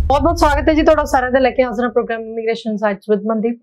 बहुत बहुत स्वागत है जी थोड़ा सारा दे लेके हाजिर program immigration insights with Mandeep.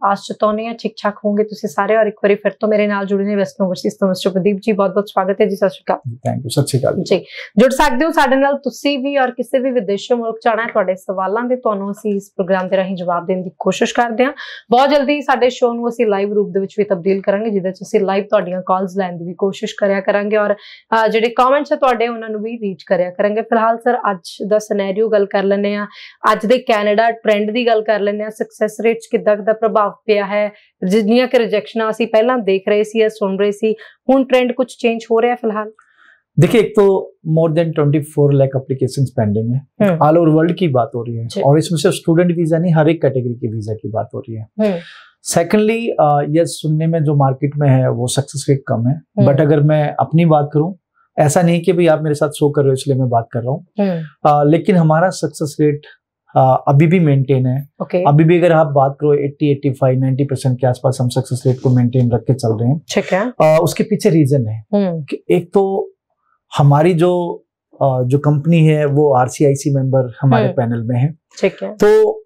आज चेतावनी है ठीक ठाक होंगे तुसी सारे और एक बार फिर तो मेरे नाल जुड़े ने वेस्ट ओवरसीज तो मिस्टर प्रदीप जी बहुत बहुत स्वागत है जी। सत श्री अकाल। Thank you. सत श्री अकाल जी। जुड़ सकते हो साडे नाल तुसी भी और किसी भी विदेशी मुल्क जाना है तुहाडे सवालां दे तुहानूं असीं इस प्रोग्राम दे राहीं जवाब देण दी कोशिश करदे हां। बहुत जल्दी साडे शो नूं असीं लाइव रूप दे विच भी तब्दील करांगे जिहदे च असीं लाइव तुहाडीआं कॉल्स लैण दी भी कोशिश करया करांगे और जिहड़े कमेंट्स है तुहाडे उहनां नूं भी रीच करया करांगे। फिलहाल सर अज दा सिनेरियो गल कर लैंदे आ, अज दे कैनेडा ट्रेंड दी गल कर लैंदे आ, सक्सैस रेट्स किद्दां दा प्रभाव पिया है, जिन्नियां कि रिजेक्शनां असीं पहलां देख रहे सी या सुन रहे सी, हुण ट्रेंड कुछ चेंज हो रहा है फिलहाल? देखिए, एक तो more than 24 lakh applications pending है, ऑल ओवर वर्ल्ड की बात हो रही है और इसमें सिर्फ स्टूडेंट वीजा नहीं हर एक कैटेगरी के वीजा की बात हो रही है। सेकेंडली ये सुनने में जो मार्केट में है वो सक्सेस रेट कम है, बट अगर मैं अपनी बात करूं, ऐसा नहीं कि भाई आप मेरे साथ शो कर रहे हो इसलिए मैं बात कर रहा हूँ, लेकिन हमारा सक्सेस रेट अभी भी मेंटेन है। अभी भी अगर आप बात करो 80, 85, 90% के आसपास हम सक्सेस रेट को मेंटेन रख के चल रहे हैं। ठीक है। उसके पीछे रीजन है कि एक तो हमारी जो कंपनी है वो RCIC मेंबर हमारे पैनल में है। ठीक है। तो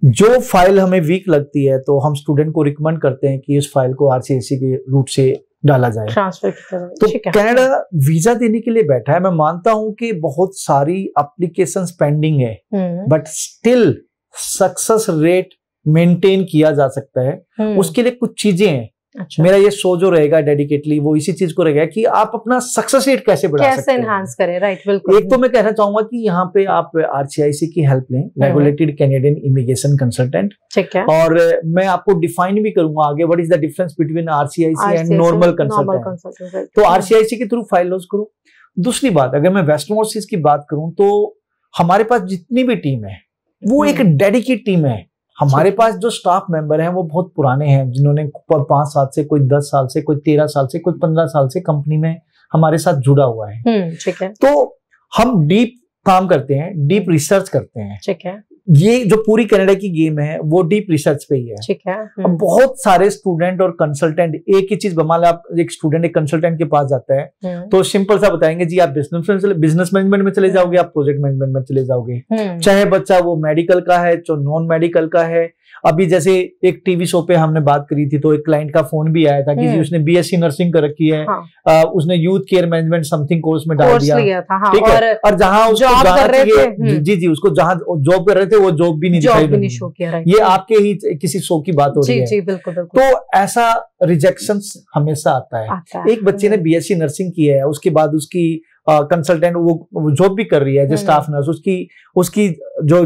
जो फाइल हमें वीक लगती है तो हम स्टूडेंट को रिकमेंड करते हैं कि इस फाइल को RCIC के रूट से डाला जाए, ट्रांसफर की तरह। तो कनाडा वीजा देने के लिए बैठा है। मैं मानता हूं कि बहुत सारी एप्लीकेशंस पेंडिंग है, but still success rate maintain किया जा सकता है। उसके लिए कुछ चीजें हैं। अच्छा। मेरा ये शो जो रहेगा डेडिकेटली वो इसी चीज को रहेगा कि आप अपना सक्सेस रेट कैसे बढ़ा सकते हैं, कैसे एनहांस करें। राइट, बिल्कुल। एक तो मैं कहना चाहूंगा कि यहाँ पे आप RCIC की हेल्प लें, रेगुलेटेड कैनेडियन इमिग्रेशन कंसल्टेंट। ठीक है। और मैं आपको डिफाइन भी करूंगा आगे what is the difference between RCIC and normal consultant. तो RCIC के थ्रू फाइल लॉन्च करो। दूसरी बात, अगर मैं वेस्ट ओवरसीज की बात करूं तो हमारे पास जितनी भी टीम है वो एक डेडिकेट टीम है। हमारे पास जो स्टाफ मेंबर हैं वो बहुत पुराने हैं, जिन्होंने 5 साल से, कोई 10 साल से, कोई 13 साल से, कोई 15 साल से कंपनी में हमारे साथ जुड़ा हुआ है। ठीक है। तो हम डीप काम करते हैं, डीप रिसर्च करते हैं। ठीक है। ये जो पूरी कनाडा की गेम है वो डीप रिसर्च पे ही है। ठीक है। अब बहुत सारे स्टूडेंट और कंसल्टेंट एक ही चीज, मान लो आप एक स्टूडेंट एक कंसल्टेंट के पास जाता है तो सिंपल सा बताएंगे जी आप बिजनेस मैनेजमेंट में चले जाओगे, आप प्रोजेक्ट मैनेजमेंट में चले जाओगे, चाहे बच्चा वो मेडिकल का है चाहे नॉन मेडिकल का है। अभी जैसे एक टीवी शो पे हमने बात करी थी तो एक क्लाइंट का फोन भी आया था कि जी उसने BSc नर्सिंग कर रखी है। हाँ। उसने youth care management something course में डाल दिया था। हाँ। ठीक है। और जहां जॉब कर रहे थे, जी उसको जहां जॉब कर रहे थे वो जॉब भी नहीं दिखाई। ये आपके ही किसी शो की बात हो रही है। जी, बिल्कुल, बिल्कुल। तो ऐसा रिजेक्शन हमेशा आता है। एक बच्चे ने BSc नर्सिंग की है, उसके बाद उसकी कंसल्टेंट वो जॉब भी कर रही है जो स्टाफ नर्स, उसकी जो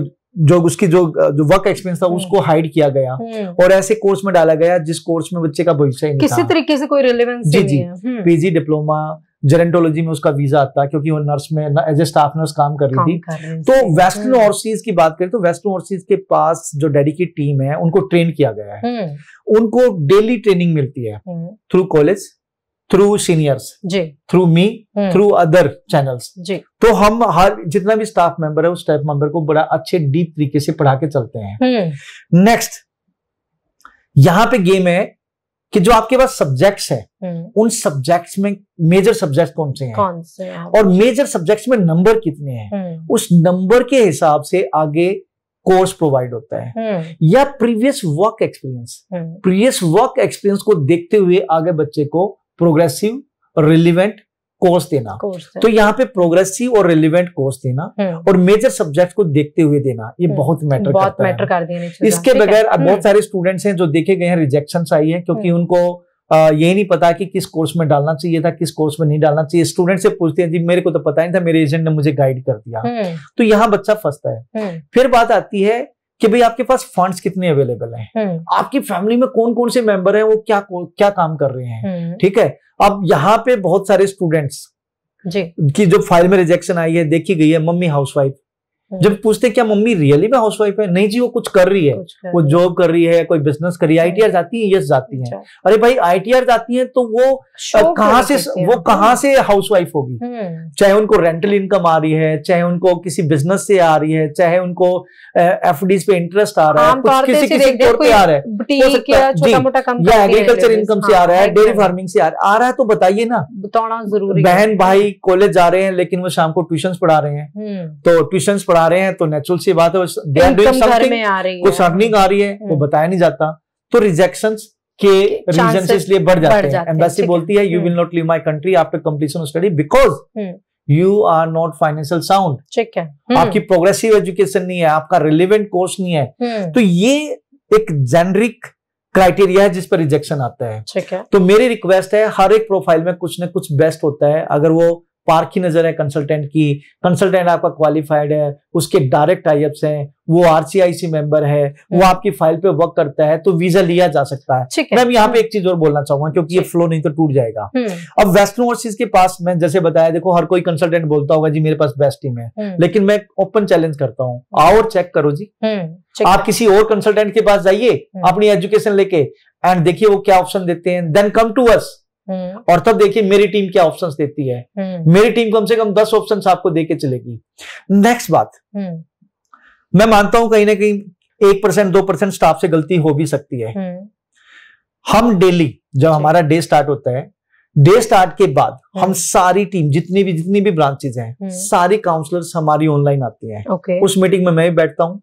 वर्क एक्सपीरियंस था उसको हाइड किया गया और ऐसे कोर्स में डाला गया जिस कोर्स में बच्चे का भविष्य ही नहीं था, किसी तरीके से कोई रिलेवेंस नहीं है। PG डिप्लोमा जेरेंटोलॉजी में उसका वीजा आता क्योंकि वो नर्स में एज ए स्टाफ नर्स काम कर रही थी। तो वेस्टर्न ओवरसीज की बात करें तो वेस्टर्न ओवरसीज के पास जो डेडिकेट टीम है उनको ट्रेन किया गया है। उनको डेली ट्रेनिंग मिलती है through college, through seniors, through me, through other channels. तो हम हर जितना भी स्टाफ मेंबर है उस स्टाफ मेंबर को बड़ा अच्छे डीप तरीके से पढ़ा के चलते हैं। नेक्स्ट, यहाँ पे गेम है कि जो आपके पास सब्जेक्ट्स है उन सब्जेक्ट्स में मेजर सब्जेक्ट्स कौन से हैं और मेजर सब्जेक्ट्स में नंबर कितने हैं, उस नंबर के हिसाब से आगे कोर्स प्रोवाइड होता है या प्रीवियस वर्क एक्सपीरियंस को देखते हुए आगे बच्चे को प्रोग्रेसिव और रिलेवेंट कोर्स देना। तो यहाँ पे प्रोग्रेसिव और रिलेवेंट कोर्स देना और मेजर सब्जेक्ट को देखते हुए देना, ये बहुत मैटर कर देना। इसके बगैर अब बहुत सारे स्टूडेंट्स हैं जो देखे गए हैं रिजेक्शंस आई है क्योंकि उनको यही नहीं पता कि किस कोर्स में डालना चाहिए था, किस कोर्स में नहीं डालना चाहिए। स्टूडेंट से पूछते हैं जी मेरे को तो पता नहीं था, मेरे एजेंट ने मुझे गाइड कर दिया। तो यहाँ बच्चा फंसता है। फिर बात आती है कि भाई आपके पास फंड्स कितने अवेलेबल हैं, आपकी फैमिली में कौन कौन से मेंबर हैं, वो क्या काम कर रहे हैं। ठीक है। अब यहाँ पे बहुत सारे स्टूडेंट्स की जो फाइल में रिजेक्शन आई है देखी गई है, मम्मी हाउसवाइफ, जब पूछते क्या मम्मी रियली में हाउसवाइफ है, नहीं जी वो कुछ कर रही है, वो जॉब कर रही है, कोई बिजनेस कर रही है। आईटीआर जाती है, यस जाती है। अरे भाई आईटीआर जाती है तो वो कहाँ से हाउसवाइफ होगी? चाहे उनको रेंटल इनकम आ रही है, चाहे उनको किसी बिजनेस से आ रही है, चाहे उनको एफडीज पे इंटरेस्ट आ रहा है, कुछ किसी तौर पे आ रहा है, या एग्रीकल्चर इनकम से आ रहा है, डेयरी फार्मिंग से आ रहा है, तो बताइए ना, बताना जरूरी। बहन भाई कॉलेज जा रहे हैं लेकिन वो शाम को ट्यूशंस पढ़ा रहे हैं, तो ट्यूशंस पढ़ा रहे हैं तो नेचुरल सी बात है कुछ अर्निंग आ रही है, वो बताया नहीं जाता। तो रिजेक्शंस के रीजन इसलिए बढ़ जाते हैं। एम्बेसी बोलती है you will not leave my country after completion of study because you are not financial sound. ठीक है, आपकी प्रोग्रेसिव एजुकेशन नहीं है, आपका रिलेवेंट कोर्स नहीं है। तो ये एक जेनरिक क्राइटेरिया है जिस पर रिजेक्शन आता है। ठीक है, तो मेरी रिक्वेस्ट है हर एक प्रोफाइल में कुछ न कुछ बेस्ट होता है। अगर वो पार्क की नजर है कंसल्टेंट की, कंसल्टेंट आपका क्वालिफाइड है, उसके डायरेक्ट टाइप्स हैं, वो आरसीआईसी मेंबर है, वो आपकी फाइल पे वर्क करता है, तो वीजा लिया जा सकता है। मैं यहाँ पे एक चीज और बोलना चाहूंगा क्योंकि ये फ्लो नहीं तो टूट जाएगा। अब वेस्टर्न ओवरसीज के पास मैं जैसे बताया, देखो हर कोई कंसल्टेंट बोलता होगा जी मेरे पास बेस्ट टीम है, लेकिन मैं ओपन चैलेंज करता हूँ, आओ और चेक करो जी। आप किसी और कंसल्टेंट के पास जाइए अपनी एजुकेशन लेके एंड देखिए वो क्या ऑप्शन देते हैं, देन कम टू अस और तब देखिए मेरी टीम क्या ऑप्शंस देती है। मेरी टीम कम से कम 10 ऑप्शंस आपको देके चलेगी। नेक्स्ट बात, मैं मानता हूं कहीं ना कहीं 1% 2% स्टाफ से गलती हो भी सकती है। हम डेली जब हमारा डे स्टार्ट होता है, डे स्टार्ट के बाद हम सारी टीम जितनी भी ब्रांचेज हैं, सारी काउंसलर्स हमारी ऑनलाइन आती हैं। उस मीटिंग में मैं भी बैठता हूँ,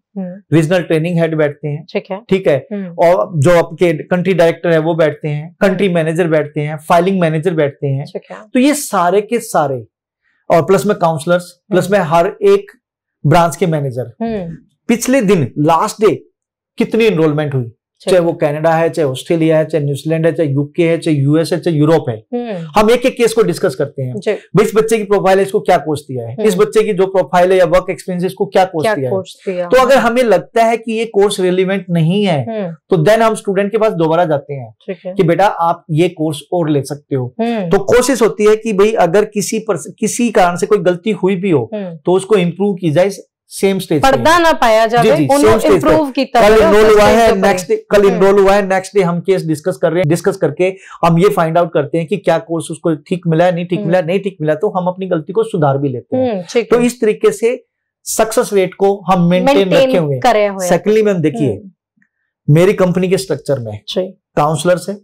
रीजनल ट्रेनिंग हेड बैठते हैं, ठीक है, और जो आपके कंट्री डायरेक्टर है वो बैठते हैं, कंट्री मैनेजर बैठते हैं, फाइलिंग मैनेजर बैठते हैं। तो ये सारे के सारे, और प्लस में काउंसलर्स, प्लस में हर एक ब्रांच के मैनेजर, पिछले दिन लास्ट डे कितनी एनरोलमेंट हुई, चाहे वो कनाडा है, चाहे ऑस्ट्रेलिया है, चाहे न्यूजीलैंड है, चाहे यूके है, चाहे यूएस है, चाहे यूरोप है, हम एक एक केस को डिस्कस करते हैं। इस बच्चे की प्रोफाइल है, इसको क्या कोर्स दिया है, इस बच्चे की जो प्रोफाइल है या वर्क एक्सपीरियंस है, इसको क्या कोर्स दिया है। तो अगर हमें लगता है कि ये कोर्स रिलेवेंट नहीं है तो देन हम स्टूडेंट के पास दोबारा जाते हैं कि बेटा आप ये कोर्स और ले सकते हो। तो कोशिश होती है कि भाई अगर किसी कारण से कोई गलती हुई भी हो तो उसको इंप्रूव की जाए, सेम स्टेज पर्दा ना पाया जाए, इंप्रूव की तरह। कल इनरोल हुआ है, नेक्स्ट डे हम केस डिस्कस कर रहे हैं, डिस्कस करके हम ये फाइंड आउट करते हैं कि क्या कोर्स उसको ठीक मिला है, नहीं ठीक मिला, नहीं ठीक मिला तो हम अपनी गलती को सुधार भी लेते हैं। तो इस तरीके से सक्सेस रेट को हम मेंटेन रखे हुए हैं। सेकेंडली मैम देखिए, मेरी कंपनी के स्ट्रक्चर में काउंसलर्स है,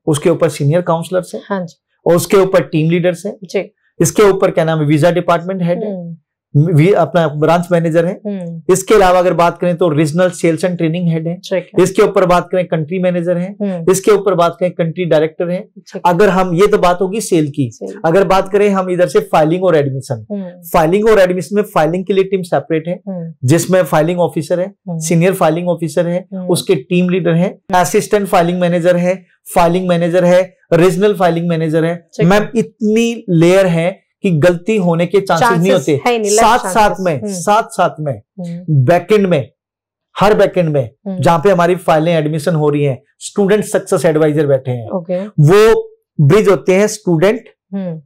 उसके ऊपर सीनियर काउंसलर्स है, और उसके ऊपर टीम लीडर्स है, इसके ऊपर क्या नाम है वीजा डिपार्टमेंट हेड है, अपना ब्रांच मैनेजर है, इसके अलावा अगर बात करें तो regional sales and training head है, इसके ऊपर बात करें कंट्री मैनेजर है, इसके ऊपर बात करें कंट्री डायरेक्टर है। अगर हम ये तो बात होगी सेल की, अगर बात करें हम इधर से फाइलिंग और एडमिशन, में फाइलिंग के लिए टीम सेपरेट है जिसमें फाइलिंग ऑफिसर है, सीनियर फाइलिंग ऑफिसर है, उसके टीम लीडर है, असिस्टेंट फाइलिंग मैनेजर है, फाइलिंग मैनेजर है, रीजनल फाइलिंग मैनेजर है। मैम इतनी लेयर है कि गलती होने के चांसेस नहीं होते। साथ में बैकएंड में, हर बैकएंड में जहां पे हमारी फाइलें एडमिशन हो रही हैं, स्टूडेंट सक्सेस एडवाइजर बैठे हैं। वो ब्रिज होते हैं स्टूडेंट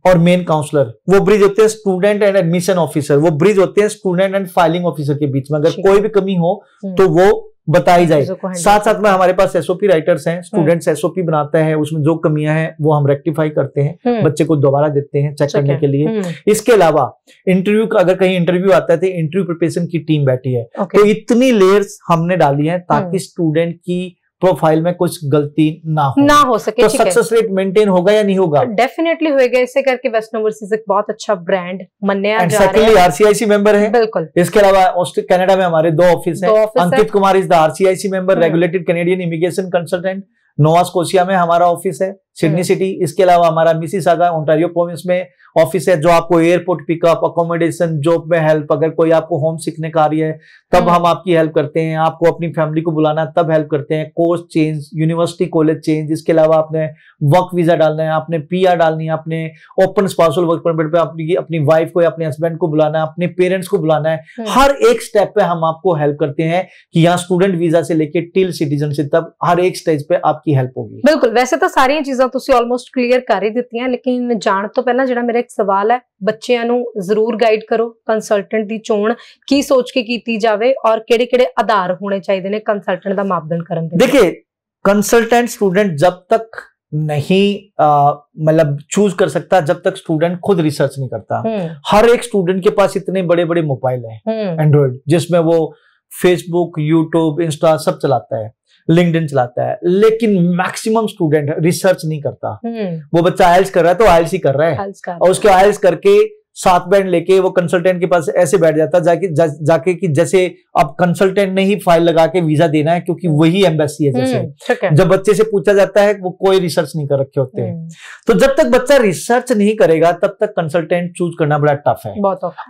और मेन काउंसलर, वो ब्रिज होते हैं स्टूडेंट एंड एडमिशन ऑफिसर, वो ब्रिज होते हैं स्टूडेंट एंड फाइलिंग ऑफिसर के बीच में। अगर कोई भी कमी हो तो वो बताई जाए। साथ में हमारे पास एसओपी राइटर्स हैं, स्टूडेंट्स एसओपी बनाता है, उसमें जो कमियां हैं वो हम रेक्टिफाई करते हैं, बच्चे को दोबारा देते हैं चेक करने के लिए। इसके अलावा इंटरव्यू, अगर कहीं इंटरव्यू आता है तो इंटरव्यू प्रिपरेशन की टीम बैठी है। तो इतनी लेयर्स हमने डाली है ताकि स्टूडेंट की प्रोफाइल में कुछ गलती ना हो सके। तो सक्सेस रेट मेंटेन होगा या नहीं होगा? डेफिनेटली होगा। इससे करके वेस्टर्न ओवरसीज एक बहुत अच्छा ब्रांड मनने जा रहा है। आरसीआईसी मेंबर है, बिल्कुल। इसके अलावा कनाडा में हमारे 2 ऑफिस हैं। Ankit Kumar is the RCIC member, regulated Canadian immigration consultant. Nova Scotia में हमारा ऑफिस है, सिडनी सिटी। इसके अलावा हमारा मिसिसागा ओंटारियो प्रोविंस में ऑफिस है, जो आपको एयरपोर्ट पिकअप, अकोमोडेशन, जॉब में हेल्प, अगर कोई आपको होम सिकने का आ रही है तब हम आपकी हेल्प करते हैं, आपको अपनी फैमिली को बुलाना तब हेल्प करते हैं, course change, university college change. इसके अलावा आपने वर्क वीजा डालना है, आपने पीआर डालनी है, आपने ओपन स्पाउसल वर्क परमिट पे अपनी वाइफ को या अपने हस्बैंड को बुलाना है, अपने पेरेंट्स को बुलाना है। हर एक स्टेप पे हम आपको हेल्प करते हैं कि यहाँ स्टूडेंट वीजा से लेके टिल सिटीजनशिप तक हर एक स्टेज पे आपकी हेल्प होगी। बिल्कुल, वैसे तो सारी चीजें चीज़ां तुसीं ऑलमोस्ट क्लीयर कर ही दित्तियां, लेकिन जाण तो पहला जिहड़ा मेरा एक सवाल है, बच्चियां नूं जरूर गाइड करो कंसल्टेंट की चोण की सोच के कीती जावे और किहड़े-किहड़े आधार होने चाहिए ने कंसल्टेंट दा मापदंड करन दे। देखिए, कंसल्टेंट स्टूडेंट जब तक नहीं मतलब चूज कर सकता जब तक स्टूडेंट खुद रिसर्च नहीं करता। हर एक स्टूडेंट के पास इतने बड़े बड़े मोबाइल हैं एंड्रॉइड, जिसमें वो फेसबुक, यूट्यूब, इंस्टा सब चलाता है, लिंक्डइन चलाता है, लेकिन मैक्सिमम स्टूडेंट रिसर्च नहीं करता। वो बच्चा आइल्स कर रहा है तो आइल्स ही कर रहा है, और उसके आइल्स करके 7 बैंड लेके वो कंसल्टेंट के पास ऐसे बैठ जाता जाके कि जैसे अब कंसल्टेंट ने ही फाइल लगा के वीजा देना है, क्योंकि वही एम्बेसी है। जैसे जब बच्चे से पूछा जाता है वो कोई रिसर्च नहीं कर रखे होते हैं। तो जब तक बच्चा रिसर्च नहीं करेगा तब तक कंसल्टेंट चूज करना बड़ा टफ है।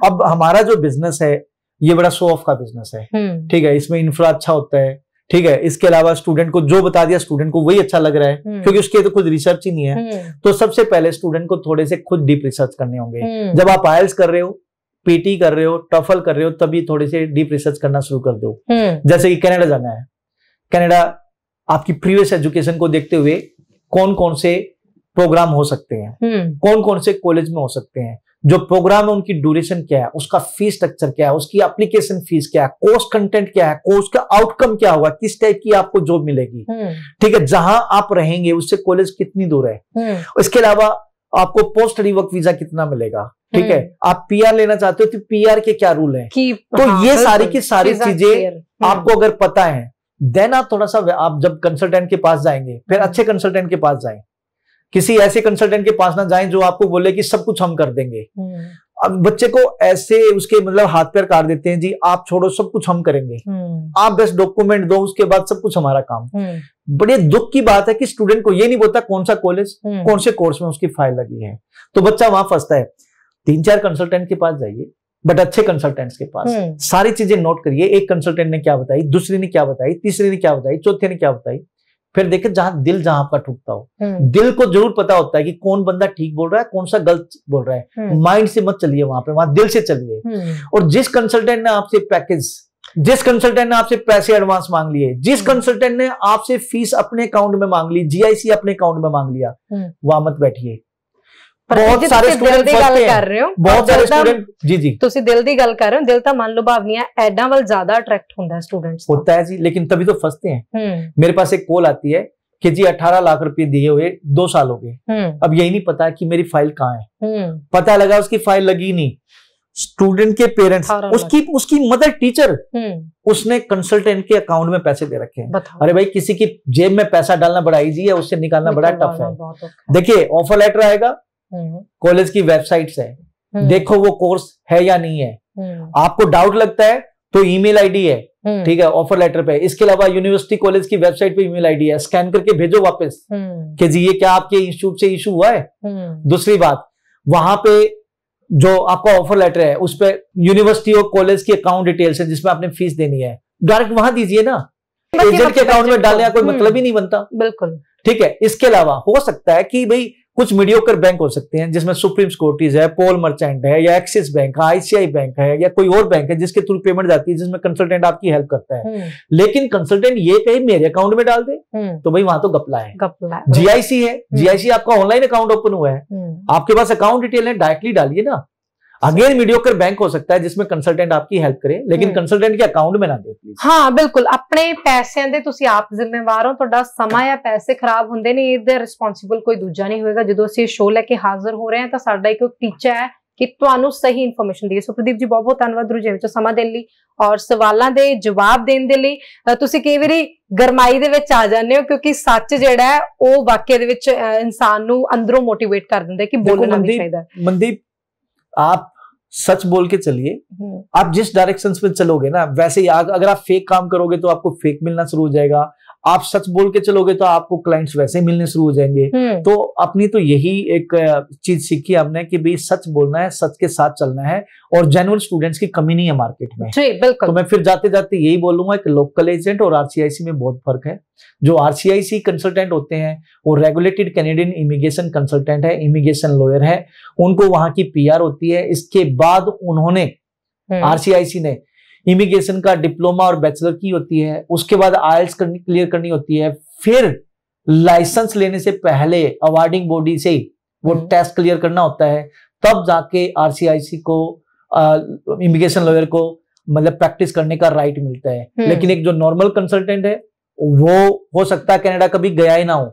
अब हमारा जो बिजनेस है ये बड़ा शो ऑफ का बिजनेस है, ठीक है, इसमें इंफ्रा अच्छा होता है, ठीक है, इसके अलावा स्टूडेंट को जो बता दिया स्टूडेंट को वही अच्छा लग रहा है, क्योंकि उसके तो खुद रिसर्च ही नहीं है। तो सबसे पहले स्टूडेंट को थोड़े से खुद डीप रिसर्च करने होंगे। जब आप आइल्स कर रहे हो, पीटी कर रहे हो, टफल कर रहे हो, तभी थोड़े से डीप रिसर्च करना शुरू कर दो। जैसे कि कनाडा जाना है, कनाडा आपकी प्रीवियस एजुकेशन को देखते हुए कौन कौन से प्रोग्राम हो सकते हैं, कौन कौन से कॉलेज में हो सकते हैं, जो प्रोग्राम है उनकी ड्यूरेशन क्या है, उसका फीस स्ट्रक्चर क्या है, उसकी एप्लीकेशन फीस क्या है, कोर्स कंटेंट क्या है, कोर्स का आउटकम क्या होगा, किस टाइप की आपको जॉब मिलेगी, ठीक है, जहां आप रहेंगे उससे कॉलेज कितनी दूर है, इसके अलावा आपको पोस्ट स्टडी वर्क वीजा कितना मिलेगा, ठीक है, आप पीआर लेना चाहते हो तो पीआर के क्या रूल हैं, तो ये सारी की सारी चीजें आपको अगर पता है, देन आप थोड़ा सा आप जब कंसल्टेंट के पास जाएंगे, फिर अच्छे कंसल्टेंट के पास जाएं, किसी ऐसे कंसल्टेंट के पास ना जाएं जो आपको बोले कि सब कुछ हम कर देंगे। अब बच्चे को ऐसे उसके मतलब हाथ पैर काट देते हैं, जी आप छोड़ो सब कुछ हम करेंगे, आप बस डॉक्यूमेंट दो, उसके बाद सब कुछ हमारा काम। बड़े दुख की बात है कि स्टूडेंट को ये नहीं बोलता कौन सा कॉलेज, कौन से कोर्स में उसकी फाइल लगी है, तो बच्चा वहां फंसता है। 3-4 कंसल्टेंट के पास जाइए, बट अच्छे कंसल्टेंट्स के पास, सारी चीजें नोट करिए, एक कंसल्टेंट ने क्या बताई, दूसरे ने क्या बताई, तीसरे ने क्या बताई, चौथे ने क्या बताई, फिर देखे जहां आपका ठुकता हो। दिल को जरूर पता होता है कि कौन बंदा ठीक बोल रहा है, कौन सा गलत बोल रहा है। माइंड से मत चलिए वहां पे, वहां दिल से चलिए। और जिस कंसल्टेंट ने आपसे पैकेज, जिस कंसल्टेंट ने आपसे पैसे एडवांस मांग लिए, जिस कंसल्टेंट ने आपसे फीस अपने अकाउंट में मांग ली, जीआईसी अपने अकाउंट में मांग लिया, वहां मत बैठिए। बहुत सारे स्टूडेंट कर रहे हो, बहुत सारे स्टूडेंट जी तुसी दिल दी गल कर रहे हो, दिल तो मन लुभावनियां एडां वाल ज्यादा अट्रैक्ट होता है स्टूडेंट्स होता है जी, लेकिन तभी तो फंसते हैं। मेरे पास एक कॉल आती है कि जी 18 लाख रुपए दिए हुए 2 साल हो गए, अब यही नहीं पता कि मेरी फाइल कहाँ है। पता लगा उसकी फाइल लगी नहीं, स्टूडेंट के पेरेंट्स, उसकी मदर टीचर, उसने कंसल्टेंट के अकाउंट में पैसे दे रखे हैं। अरे भाई, किसी की जेब में पैसा डालना बड़ा इजी है, उससे निकालना बड़ा टफ है। देखिए, ऑफर लेटर आएगा, कॉलेज की वेबसाइट्स है, देखो वो कोर्स है या नहीं है। आपको डाउट लगता है तो ईमेल आईडी है, ठीक है, ऑफर लेटर पे। इसके अलावा यूनिवर्सिटी कॉलेज की वेबसाइट पे ईमेल आईडी है, स्कैन करके भेजो वापस कि जी ये क्या आपके इंस्टीट्यूट से इशू हुआ है। दूसरी बात, वहां पे जो आपका ऑफर लेटर है उस पे यूनिवर्सिटी और कॉलेज की अकाउंट डिटेल्स है जिसमें आपने फीस देनी है, डायरेक्ट वहां दीजिए ना, एजेंट के अकाउंट में डालने का कोई मतलब ही नहीं बनता। बिल्कुल ठीक है। इसके अलावा हो सकता है कि भाई कुछ मीडियोकर बैंक हो सकते हैं जिसमें सुप्रीम सिक्योरिटीज है, पोल मर्चेंट है, या एक्सिस बैंक है, आईसीआई बैंक है, या कोई और बैंक है जिसके थ्रू पेमेंट जाती है, जिसमें कंसल्टेंट आपकी हेल्प करता है। लेकिन कंसल्टेंट ये कहे मेरे अकाउंट में डाल दे, तो भाई वहां तो गपला है। जीआईसी है, जीआईसी आपका ऑनलाइन अकाउंट ओपन हुआ है, आपके पास अकाउंट डिटेल है, डायरेक्टली डालिए ना। अगेन मीडियोकर बैंक हो सकता है जिसमें कंसल्टेंट आपकी हेल्प करे, लेकिन कंसल्टेंट के अकाउंट में ना दे प्लीज। हाँ बिल्कुल, अपने पैसों दे तुसी आप जिम्मेवार हो, ਤੁਹਾਡਾ ਸਮਾਂ या पैसे खराब ਹੁੰਦੇ ਨੇ, ਇਹਦੇ ਰਿਸਪੌਂਸਿਬਲ ਕੋਈ ਦੂਜਾ ਨਹੀਂ ਹੋਏਗਾ। ਜਦੋਂ ਅਸੀਂ ਸ਼ੋਅ ਲੈ ਕੇ ਹਾਜ਼ਰ ਹੋ ਰਹੇ ਹਾਂ ਤਾਂ ਸਾਡਾ ਇੱਕ ਟੀਚਾ ਹੈ ਕਿ ਤੁਹਾਨੂੰ ਸਹੀ ਇਨਫੋਰਮੇਸ਼ਨ ਦਈਏ। ਸੋ ਪ੍ਰਦੀਪ ਜੀ ਬਹੁਤ ਬਹੁਤ ਧੰਨਵਾਦ ਰੁਝੇ ਵਿੱਚ ਸਮਾਂ ਦੇਣ ਲਈ ਔਰ ਸਵਾਲਾਂ ਦੇ ਜਵਾਬ ਦੇਣ ਦੇ ਲਈ। ਤੁਸੀਂ ਕਈ ਵਾਰੀ ਗਰਮਾਈ ਦੇ ਵਿੱਚ ਆ ਜਾਂਦੇ ਹੋ ਕਿਉਂਕਿ ਸੱਚ ਜਿਹੜਾ ਹੈ ਉਹ ਵਾਕਿਆ ਦੇ ਵਿੱਚ ਇਨਸਾਨ ਨੂੰ ਅੰਦਰੋਂ ਮੋਟੀਵੇਟ ਕਰ ਦਿੰਦਾ ਕਿ ਬੋਲਣਾ ਵੀ ਚਾਹੀਦਾ। ਮਨਦੀਪ, आप सच बोल के चलिए, आप जिस डायरेक्शन में चलोगे ना वैसे ही, अगर आप फेक काम करोगे तो आपको फेक मिलना शुरू हो जाएगा, आप सच बोल के चलोगे तो आपको क्लाइंट्स वैसे ही मिलने शुरू हो जाएंगे। तो अपनी तो यही एक चीज सीखी हमने कि भाई सच बोलना है, सच के साथ चलना है, और जेन्युइन स्टूडेंट्स की कमी नहीं है मार्केट में। तो मैं फिर जाते जाते यही बोलूंगा कि लोकल एजेंट और आरसीआईसी में बहुत फर्क है। जो आरसीआईसी कंसल्टेंट होते हैं वो रेगुलेटेड कैनेडियन इमिग्रेशन कंसल्टेंट है, इमिग्रेशन लॉयर है, उनको वहां की पीआर होती है। इसके बाद उन्होंने आरसीआईसी ने इमिग्रेशन का डिप्लोमा और बैचलर की होती है, उसके बाद आइल्स क्लियर करनी होती है, फिर लाइसेंस लेने से पहले अवार्डिंग बॉडी से वो टेस्ट क्लियर करना होता है, तब जाके आरसीआईसी को इमिग्रेशन लॉयर को मतलब प्रैक्टिस करने का राइट मिलता है। लेकिन एक जो नॉर्मल कंसल्टेंट है वो हो सकता है कनाडा कभी गया ही ना हो,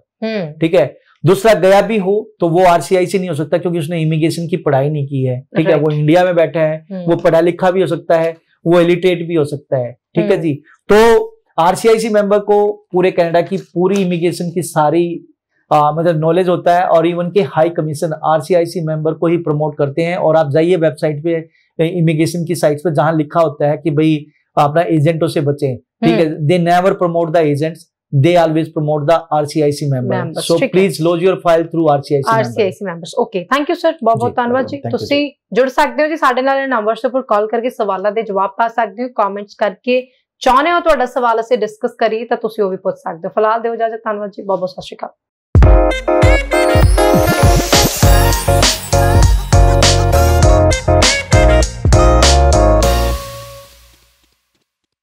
ठीक है। दूसरा, गया भी हो तो वो आरसीआईसी नहीं हो सकता क्योंकि उसने इमिग्रेशन की पढ़ाई नहीं की है, ठीक है। वो इंडिया में बैठा है, वो पढ़ा लिखा भी हो सकता है, वो इलिटरेट भी हो सकता है, ठीक है जी। तो आरसीआईसी मेंबर को पूरे कनाडा की पूरी इमिग्रेशन की सारी मतलब नॉलेज होता है, और इवन के हाई कमीशन आरसीआईसी मेंबर को ही प्रमोट करते हैं। और आप जाइए वेबसाइट पे, इमिग्रेशन की साइट्स पे, जहां लिखा होता है कि भाई अपना एजेंटों से बचें, ठीक है। They never promote the agents, they always promote the RCIC members. So please lodge your file through RCIC members. Okay, thank you sir, बहुत बहुत ਧੰਨਵਾਦ ਜੀ। ਤੁਸੀਂ ਜੁੜ ਸਕਦੇ ਹੋ ਜੀ ਸਾਡੇ ਨਾਲ, ਨੰਬਰ ਦੇ ਉੱਪਰ ਕਾਲ ਕਰਕੇ ਸਵਾਲਾਂ ਦੇ ਜਵਾਬ ਪਾ ਸਕਦੇ ਹੋ, ਕਮੈਂਟਸ ਕਰਕੇ ਚਾਹੁੰਦੇ ਹੋ ਤੁਹਾਡਾ ਸਵਾਲ ਅਸੀਂ ਡਿਸਕਸ ਕਰੀਏ ਤਾਂ ਤੁਸੀਂ ਉਹ ਵੀ ਪੁੱਛ ਸਕਦੇ ਹੋ। ਫਿਲਹਾਲ ਦਿਓ ਇਜਾਜ਼ਤ, ਧੰਨਵਾਦ ਜੀ, ਬਹੁਤ ਬਹੁਤ ਸਤਿ ਸ਼੍ਰੀ ਅਕਾਲ।